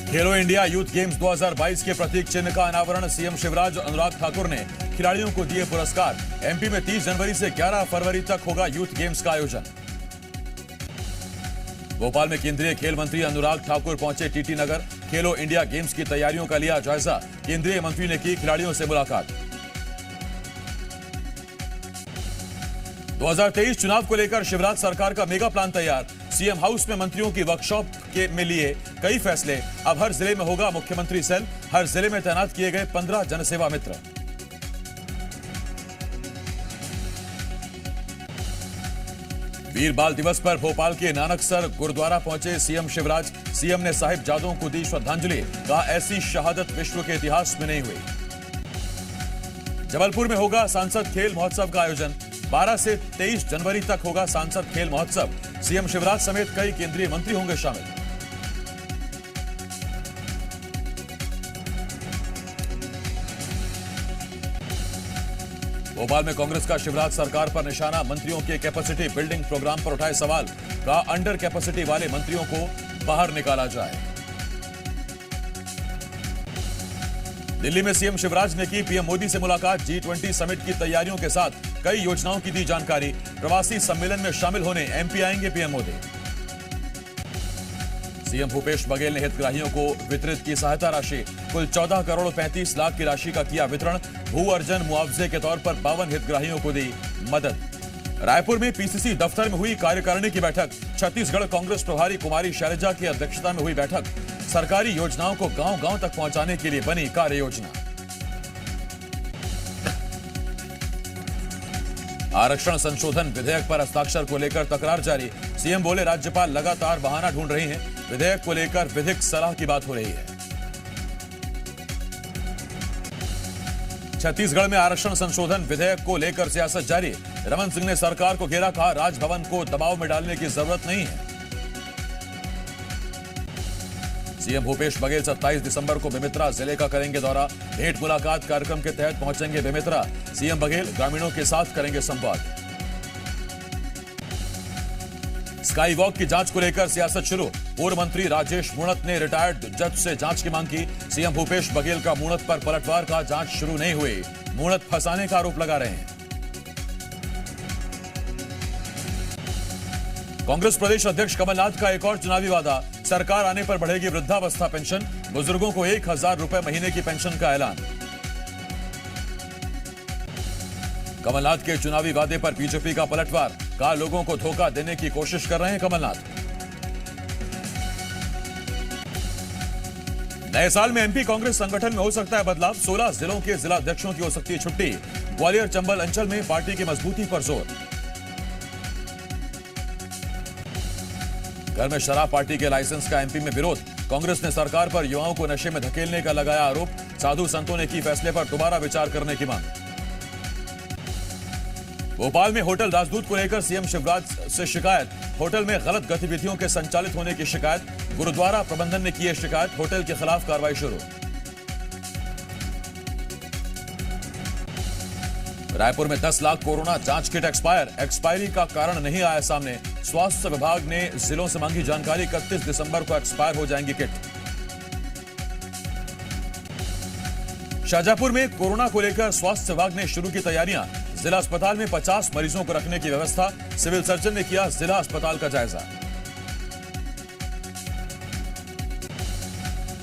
खेलो India youth games 2022 के प्रतीक चिन्ह का अनावरण सीएम शिवराज अनुराग ठाकुर ने खिलाड़ियों को दिए पुरस्कार। एमपी में 30 जनवरी से 11 फरवरी तक होगा यूथ गेम्स का आयोजन। भोपाल में केंद्रीय खेल मंत्री अनुराग ठाकुर पहुंचे टीटी नगर। खेलो इंडिया गेम्स की तैयारियों का लिया जायजा। केंद्रीय मंत्री ने की खिलाड़ियों से मुलाकात। 2023 चुनाव को लेकर शिवराज सरकार का मेगा प्लान तैयार। सीएम हाउस में मंत्रियों की वर्कशॉप में लिए कई फैसले। अब हर जिले में होगा मुख्यमंत्री सेल। हर जिले में तैनात किए गए 15 जनसेवा मित्र। वीर बाल दिवस पर भोपाल के नानकसर गुरुद्वारा पहुंचे सीएम शिवराज। सीएम ने साहिबजादों को दी श्रद्धांजलि। कहा, ऐसी शहादत विश्व के इतिहास में नहीं हुई। जबलपुर में होगा सांसद खेल महोत्सव का आयोजन। 12 से 23 जनवरी तक होगा सांसद खेल महोत्सव। सीएम शिवराज समेत कई केंद्रीय मंत्री होंगे शामिल। भोपाल में कांग्रेस का शिवराज सरकार पर निशाना। मंत्रियों के कैपेसिटी बिल्डिंग प्रोग्राम पर उठाए सवाल। कहा, अंडर कैपेसिटी वाले मंत्रियों को बाहर निकाला जाए। दिल्ली में सीएम शिवराज ने की पीएम मोदी से मुलाकात। G20 समिट की तैयारियों के साथ कई योजनाओं की दी जानकारी। प्रवासी सम्मेलन में शामिल होने एमपी आएंगे पीएम मोदी। सीएम भूपेश बघेल ने हितग्राहियों को वितरित की सहायता राशि। कुल 14 करोड़ 35 लाख की राशि का किया वितरण। भू अर्जन मुआवजे के तौर पर 52 हितग्राहियों को दी मदद। रायपुर में पीसीसी दफ्तर में हुई कार्यकारिणी की बैठक। छत्तीसगढ़ कांग्रेस प्रभारी कुमारी शैलजा की अध्यक्षता में हुई बैठक। सरकारी योजनाओं को गांव-गांव तक पहुंचाने के लिए बनी कार्य योजना। आरक्षण संशोधन विधेयक पर हस्ताक्षर को लेकर तकरार जारी। सीएम बोले, राज्यपाल लगातार बहाना ढूंढ रही हैं। विधेयक को लेकर विधिक सलाह की बात हो रही है। छत्तीसगढ़ में आरक्षण संशोधन विधेयक को लेकर सियासत जारी। रमन सिंह ने सरकार को घेरा। कहा, राजभवन को दबाव में डालने की जरूरत नहीं है। सीएम भूपेश बघेल 27 दिसंबर को बेमेतरा जिले का करेंगे दौरा। भेंट मुलाकात कार्यक्रम के तहत पहुंचेंगे बेमेतरा। सीएम बघेल ग्रामीणों के साथ करेंगे संवाद। स्काई वॉक की जांच को लेकर सियासत शुरू। पूर्व मंत्री राजेश मूणत ने रिटायर्ड जज से जांच की मांग की। सीएम भूपेश बघेल का मूणत पर पलटवार का जांच शुरू नहीं हुई। मूणत फंसाने का आरोप लगा रहे हैं। कांग्रेस प्रदेश अध्यक्ष कमलनाथ का एक और चुनावी वादा। सरकार आने पर बढ़ेगी वृद्धावस्था पेंशन। बुजुर्गों को 1000 रुपए महीने की पेंशन का ऐलान। कमलनाथ के चुनावी वादे पर बीजेपी का पलटवार। कहा, लोगों को धोखा देने की कोशिश कर रहे हैं कमलनाथ। नए साल में एमपी कांग्रेस संगठन में हो सकता है बदलाव। 16 जिलों के जिला अध्यक्षों की हो सकती है छुट्टी। ग्वालियर चंबल अंचल में पार्टी की मजबूती पर जोर। घर में शराब पार्टी के लाइसेंस का एमपी में विरोध। कांग्रेस ने सरकार पर युवाओं को नशे में धकेलने का लगाया आरोप। साधु संतों ने की फैसले पर दोबारा विचार करने की मांग। भोपाल में होटल राजदूत को लेकर सीएम शिवराज से शिकायत। होटल में गलत गतिविधियों के संचालित होने की शिकायत। गुरुद्वारा प्रबंधन ने की है शिकायत। होटल के खिलाफ कार्रवाई शुरू। रायपुर में 10 लाख कोरोना जांच किट एक्सपायर। एक्सपायरी का कारण नहीं आया सामने। स्वास्थ्य विभाग ने जिलों से मांगी जानकारी। 31 दिसंबर को एक्सपायर हो जाएंगी किट। शाहजहांपुर में कोरोना को लेकर स्वास्थ्य विभाग ने शुरू की तैयारियां। जिला अस्पताल में 50 मरीजों को रखने की व्यवस्था। सिविल सर्जन ने किया जिला अस्पताल का जायजा।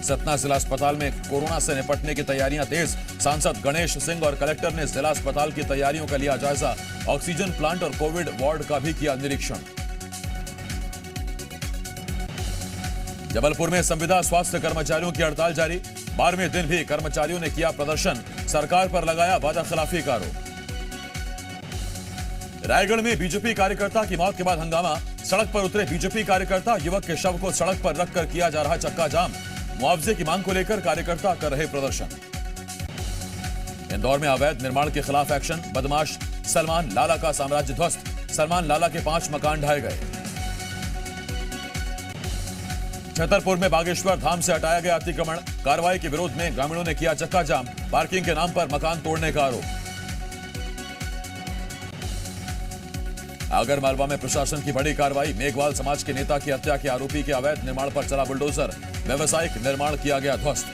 सतना जिला अस्पताल में कोरोना से निपटने की तैयारियां तेज। सांसद गणेश सिंह और कलेक्टर ने जिला अस्पताल की तैयारियों का लिया जायजा। ऑक्सीजन प्लांट और कोविड वार्ड का भी किया निरीक्षण। जबलपुर में संविदा स्वास्थ्य कर्मचारियों की हड़ताल जारी। 12वें दिन भी कर्मचारियों ने किया प्रदर्शन। सरकार पर लगाया वादाखिलाफी का आरोप। रायगढ़ में बीजेपी कार्यकर्ता की मौत के बाद हंगामा। सड़क पर उतरे बीजेपी कार्यकर्ता। युवक के शव को सड़क पर रखकर किया जा रहा चक्का जाम। मुआवजे की मांग को लेकर कार्यकर्ता कर रहे प्रदर्शन। इंदौर में अवैध निर्माण के खिलाफ एक्शन। बदमाश सलमान लाला का साम्राज्य ध्वस्त। सलमान लाला के 5 मकान ढाए गए। छतरपुर में बागेश्वर धाम से हटाया गया अतिक्रमण। कार्रवाई के विरोध में ग्रामीणों ने किया चक्का जाम। पार्किंग के नाम पर मकान तोड़ने का आरोप। आगरमालवा में प्रशासन की बड़ी कार्रवाई। मेघवाल समाज के नेता की हत्या के आरोपी के अवैध निर्माण पर चला बुलडोजर। व्यवसायिक निर्माण किया गया ध्वस्त।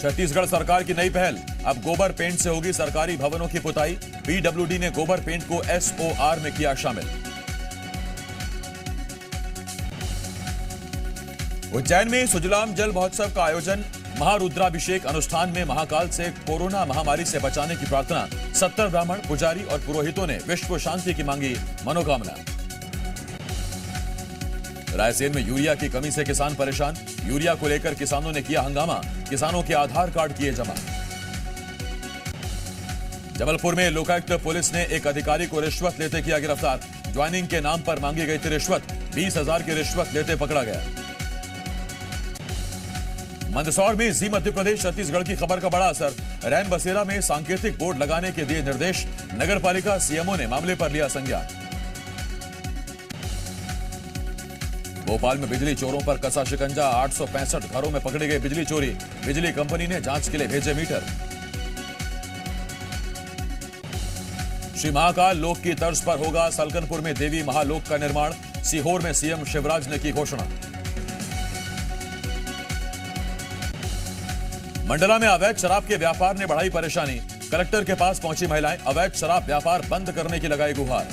छत्तीसगढ़ सरकार की नई पहल, अब गोबर पेंट से होगी सरकारी भवनों की पुताई। पीडब्ल्यूडी ने गोबर पेंट को एसओआर में किया शामिल। उज्जैन में सुजलाम जल महोत्सव का आयोजन। महारुद्राभिषेक अनुष्ठान में महाकाल से कोरोना महामारी से बचाने की प्रार्थना। 70 ब्राह्मण, पुजारी और पुरोहितों ने विश्व शांति की मांगी मनोकामना। रायसेन में यूरिया की कमी से किसान परेशान। यूरिया को लेकर किसानों ने किया हंगामा। किसानों के आधार कार्ड किए जमा। जबलपुर में लोकायुक्त पुलिस ने एक अधिकारी को रिश्वत लेते किया गिरफ्तार। ज्वाइनिंग के नाम पर मांगी गई थी रिश्वत। 20,000 की रिश्वत लेते पकड़ा गया। मंदसौर में जी मध्य प्रदेश छत्तीसगढ़ की खबर का बड़ा असर। रैन बसेरा में सांकेतिक बोर्ड लगाने के दिए निर्देश। नगरपालिका सीएमओ ने मामले पर लिया संज्ञान। भोपाल में बिजली चोरों पर कसा शिकंजा। 865 घरों में पकड़ी गई बिजली चोरी। बिजली कंपनी ने जांच के लिए भेजे मीटर। श्री महाकाल लोक की तर्ज पर होगा सलकनपुर में देवी महालोक का निर्माण। सीहोर में सीएम शिवराज ने की घोषणा। मंडला में अवैध शराब के व्यापार ने बढ़ाई परेशानी। कलेक्टर के पास पहुंची महिलाएं। अवैध शराब व्यापार बंद करने की लगाई गुहार।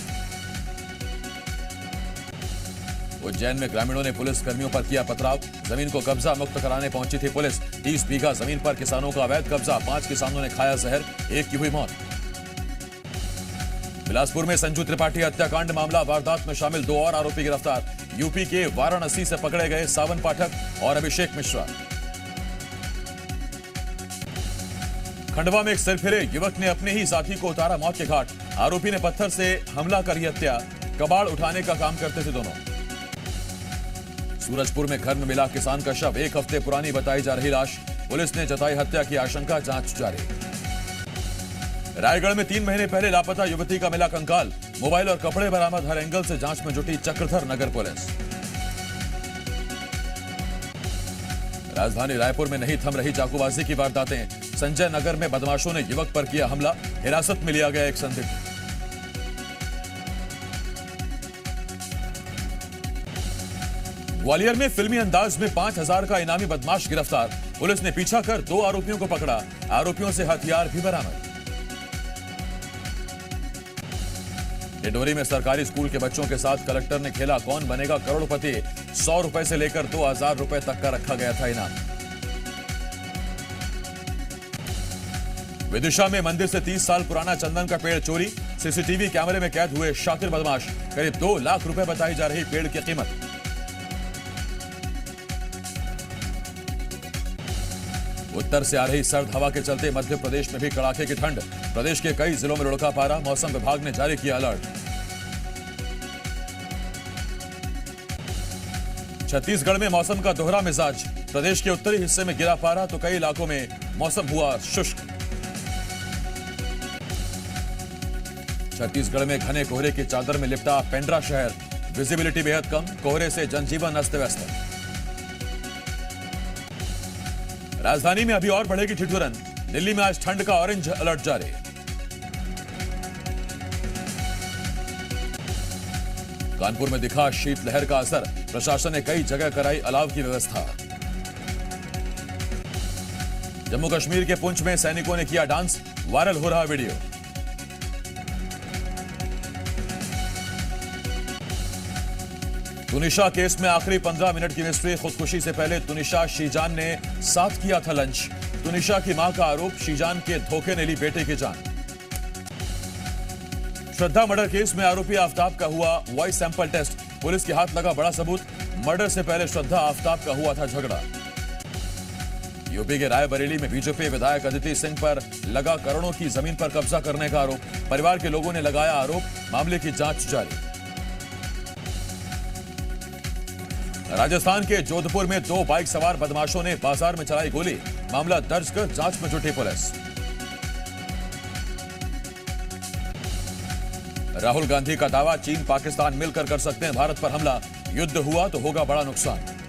उज्जैन में ग्रामीणों ने पुलिस कर्मियों पर किया पथराव। जमीन को कब्जा मुक्त कराने पहुंची थी पुलिस। 30 बीघा जमीन पर किसानों का अवैध कब्जा। 5 किसानों ने खाया जहर, एक की हुई मौत। बिलासपुर में संजू त्रिपाठी हत्याकांड मामला। वारदात में शामिल 2 और आरोपी गिरफ्तार। यूपी के वाराणसी से पकड़े गए सावन पाठक और अभिषेक मिश्रा। खंडवा में एक सिरफिरे युवक ने अपने ही साथी को उतारा मौत के घाट। आरोपी ने पत्थर से हमला कर ही हत्या। कबाड़ उठाने का काम करते थे दोनों। सूरजपुर में घर में मिला किसान का शव। 1 हफ्ते पुरानी बताई जा रही लाश। पुलिस ने जताई हत्या की आशंका, जांच जारी। रायगढ़ में 3 महीने पहले लापता युवती का मिला कंकाल। मोबाइल और कपड़े बरामद। हर एंगल से जांच में जुटी चक्रधर नगर पुलिस। राजधानी रायपुर में नहीं थम रही चाकूबाजी की वारदातें। संजय नगर में बदमाशों ने युवक पर किया हमला। हिरासत में लिया गया एक संदिग्ध। ग्वालियर में फिल्मी अंदाज में 5,000 का इनामी बदमाश गिरफ्तार। पुलिस ने पीछा कर 2 आरोपियों को पकड़ा। आरोपियों से हथियार भी बरामद। डिंडोरी में सरकारी स्कूल के बच्चों के साथ कलेक्टर ने खेला कौन बनेगा करोड़पति। 100 रुपए से लेकर 2,000 रुपए तक का रखा गया था इनाम। विदिशा में मंदिर से 30 साल पुराना चंदन का पेड़ चोरी। सीसीटीवी कैमरे में कैद हुए शातिर बदमाश। करीब 2 लाख रुपए बताई जा रही पेड़ की कीमत। उत्तर से आ रही सर्द हवा के चलते मध्य प्रदेश में भी कड़ाके की ठंड। प्रदेश के कई जिलों में लुढ़का पारा। मौसम विभाग ने जारी किया अलर्ट। छत्तीसगढ़ में मौसम का दोहरा मिजाज। प्रदेश के उत्तरी हिस्से में गिरा पारा तो कई इलाकों में मौसम हुआ शुष्क। छत्तीसगढ़ में घने कोहरे की चादर में लिपटा पेंड्रा शहर। विजिबिलिटी बेहद कम। कोहरे से जनजीवन अस्त व्यस्त। राजधानी में अभी और बढ़ेगी ठिठुरन। दिल्ली में आज ठंड का ऑरेंज अलर्ट जारी। कानपुर में दिखा शीतलहर का असर। प्रशासन ने कई जगह कराई अलाव की व्यवस्था। जम्मू कश्मीर के पुंछ में सैनिकों ने किया डांस। वायरल हो रहा वीडियो। तुनिशा केस में आखिरी 15 मिनट की मिस्ट्री। खुदकुशी से पहले तुनिशा शीजान ने साथ किया था लंच। तुनिशा की मां का आरोप शीजान के धोखे ने ली बेटे की जान। श्रद्धा मर्डर केस में आरोपी आफ्ताब का हुआ वॉइस सैंपल टेस्ट। पुलिस के हाथ लगा बड़ा सबूत। मर्डर से पहले श्रद्धा आफ्ताब का हुआ था झगड़ा। यूपी के रायबरेली में बीजेपी विधायक अदिति सिंह पर लगा करोड़ों की जमीन पर कब्जा करने का आरोप। परिवार के लोगों ने लगाया आरोप। मामले की जांच जारी। राजस्थान के जोधपुर में 2 बाइक सवार बदमाशों ने बाजार में चलाई गोली। मामला दर्ज कर जांच में जुटी पुलिस। राहुल गांधी का दावा चीन पाकिस्तान मिलकर कर सकते हैं भारत पर हमला। युद्ध हुआ तो होगा बड़ा नुकसान।